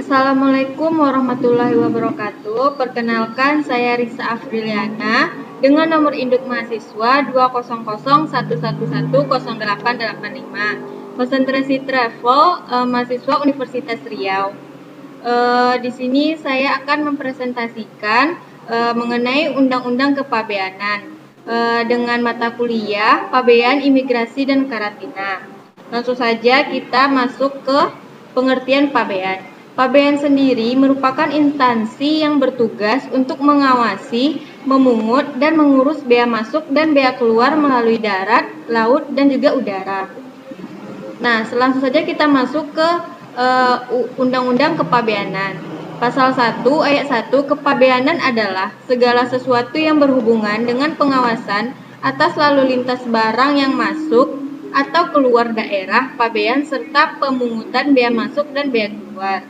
Assalamualaikum warahmatullahi wabarakatuh. Perkenalkan, saya Risa Afriliana dengan nomor induk mahasiswa 20011110885. Konsentrasi travel mahasiswa Universitas Riau. Di sini saya akan mempresentasikan mengenai Undang-Undang Kepabeanan dengan mata kuliah Pabean, Imigrasi dan Karantina. Langsung saja kita masuk ke pengertian pabean. Pabean sendiri merupakan instansi yang bertugas untuk mengawasi, memungut, dan mengurus bea masuk dan bea keluar melalui darat, laut, dan juga udara. Nah, langsung saja kita masuk ke Undang-Undang Kepabeanan. Pasal 1 ayat 1, kepabeanan adalah segala sesuatu yang berhubungan dengan pengawasan atas lalu lintas barang yang masuk atau keluar daerah pabean serta pemungutan bea masuk dan bea keluar.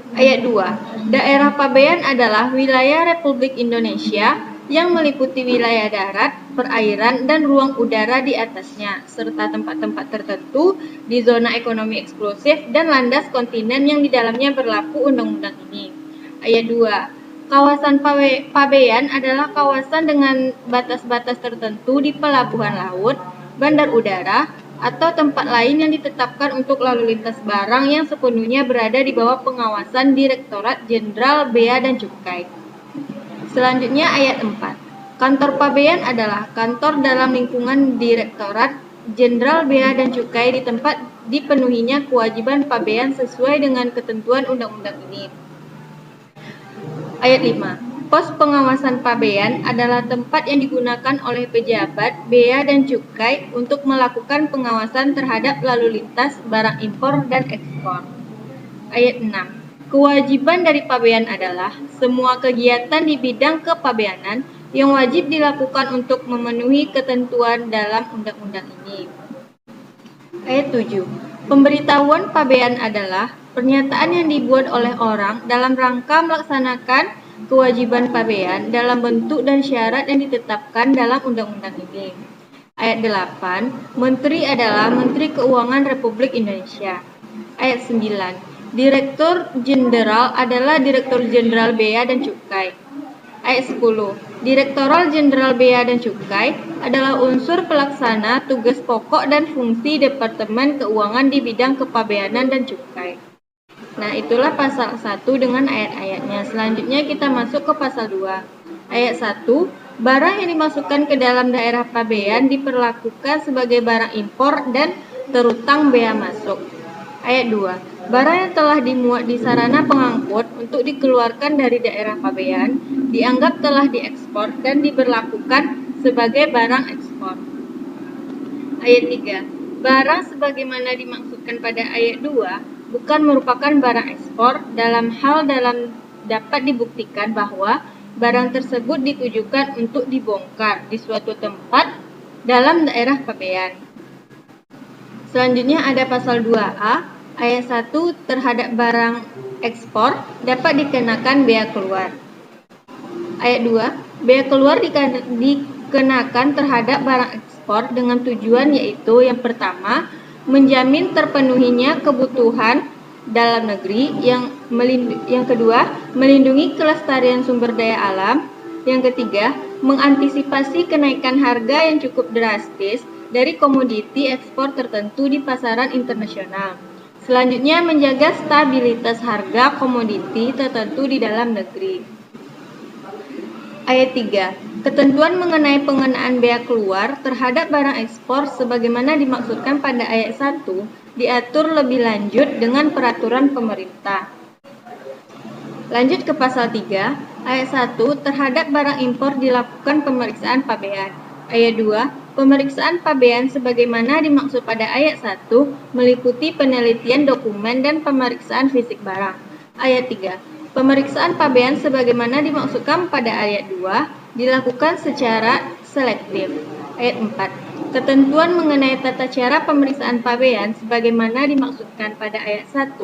Ayat 2. Daerah pabean adalah wilayah Republik Indonesia yang meliputi wilayah darat, perairan, dan ruang udara di atasnya, serta tempat-tempat tertentu di zona ekonomi eksklusif dan landas kontinen yang di dalamnya berlaku undang-undang ini. Ayat 2. Kawasan pabean adalah kawasan dengan batas-batas tertentu di pelabuhan laut, bandar udara, atau tempat lain yang ditetapkan untuk lalu lintas barang yang sepenuhnya berada di bawah pengawasan Direktorat Jenderal Bea dan Cukai. Selanjutnya ayat 4. Kantor pabean adalah kantor dalam lingkungan Direktorat Jenderal Bea dan Cukai di tempat dipenuhinya kewajiban pabean sesuai dengan ketentuan undang-undang ini. Ayat 5. Pos pengawasan pabean adalah tempat yang digunakan oleh pejabat bea dan cukai untuk melakukan pengawasan terhadap lalu lintas barang impor dan ekspor. Ayat 6. Kewajiban dari pabean adalah semua kegiatan di bidang kepabeanan yang wajib dilakukan untuk memenuhi ketentuan dalam undang-undang ini. Ayat 7. Pemberitahuan pabean adalah pernyataan yang dibuat oleh orang dalam rangka melaksanakan kewajiban pabean dalam bentuk dan syarat yang ditetapkan dalam undang-undang ini. Ayat 8. Menteri adalah Menteri Keuangan Republik Indonesia. Ayat 9. Direktur Jenderal adalah Direktur Jenderal Bea dan Cukai. Ayat 10. Direktorat Jenderal Bea dan Cukai adalah unsur pelaksana tugas pokok dan fungsi Departemen Keuangan di bidang kepabeanan dan cukai. Nah, itulah pasal 1 dengan ayat-ayatnya. Selanjutnya kita masuk ke pasal 2. Ayat 1, barang yang dimasukkan ke dalam daerah pabean diperlakukan sebagai barang impor dan terutang bea masuk. Ayat 2, barang yang telah dimuat di sarana pengangkut untuk dikeluarkan dari daerah pabean dianggap telah diekspor dan diberlakukan sebagai barang ekspor. Ayat 3, barang sebagaimana dimaksudkan pada ayat 2 bukan merupakan barang ekspor dalam dapat dibuktikan bahwa barang tersebut ditujukan untuk dibongkar di suatu tempat dalam daerah pabean. Selanjutnya ada pasal 2A, ayat 1, terhadap barang ekspor dapat dikenakan bea keluar. Ayat 2, bea keluar dikenakan terhadap barang ekspor dengan tujuan yaitu yang pertama, menjamin terpenuhinya kebutuhan dalam negeri, yang kedua, melindungi kelestarian sumber daya alam, yang ketiga, mengantisipasi kenaikan harga yang cukup drastis dari komoditi ekspor tertentu di pasaran internasional. Selanjutnya, menjaga stabilitas harga komoditi tertentu di dalam negeri. Ayat 3. Ketentuan mengenai pengenaan bea keluar terhadap barang ekspor sebagaimana dimaksudkan pada ayat 1 diatur lebih lanjut dengan peraturan pemerintah. Lanjut ke pasal 3, ayat 1, terhadap barang impor dilakukan pemeriksaan pabean. Ayat 2, pemeriksaan pabean sebagaimana dimaksud pada ayat 1 meliputi penelitian dokumen dan pemeriksaan fisik barang. Ayat 3, pemeriksaan pabean sebagaimana dimaksudkan pada ayat 2 dilakukan secara selektif. Ayat 4. Ketentuan mengenai tata cara pemeriksaan pabean sebagaimana dimaksudkan pada ayat 1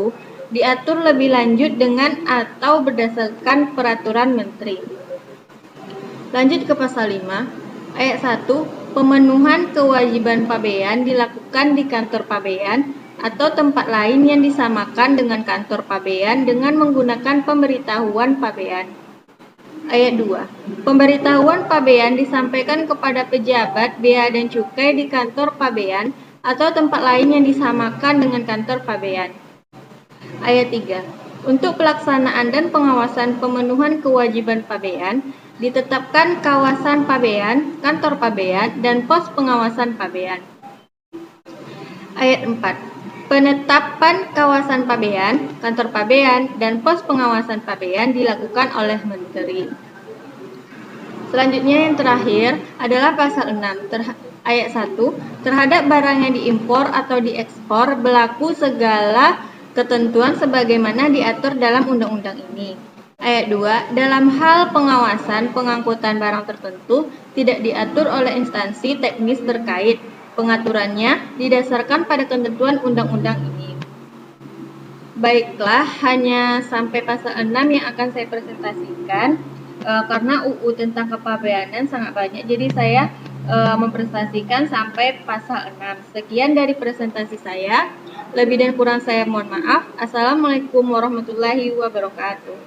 diatur lebih lanjut dengan atau berdasarkan peraturan menteri. Lanjut ke pasal 5, ayat 1, pemenuhan kewajiban pabean dilakukan di kantor pabean atau tempat lain yang disamakan dengan kantor pabean dengan menggunakan pemberitahuan pabean. Ayat 2. Pemberitahuan pabean disampaikan kepada pejabat bea dan cukai di kantor pabean atau tempat lain yang disamakan dengan kantor pabean. Ayat 3. Untuk pelaksanaan dan pengawasan pemenuhan kewajiban pabean, ditetapkan kawasan pabean, kantor pabean, dan pos pengawasan pabean. Ayat 4. Penetapan kawasan pabean, kantor pabean, dan pos pengawasan pabean dilakukan oleh menteri. Selanjutnya yang terakhir adalah pasal 6 ayat 1. Terhadap barang yang diimpor atau diekspor berlaku segala ketentuan sebagaimana diatur dalam undang-undang ini. Ayat 2. Dalam hal pengawasan pengangkutan barang tertentu tidak diatur oleh instansi teknis terkait. Pengaturannya didasarkan pada ketentuan undang-undang ini. Baiklah, hanya sampai pasal 6 yang akan saya presentasikan. Karena UU tentang kepabeanan sangat banyak, jadi saya mempresentasikan sampai pasal 6. Sekian dari presentasi saya. Lebih dan kurang saya mohon maaf. Assalamualaikum warahmatullahi wabarakatuh.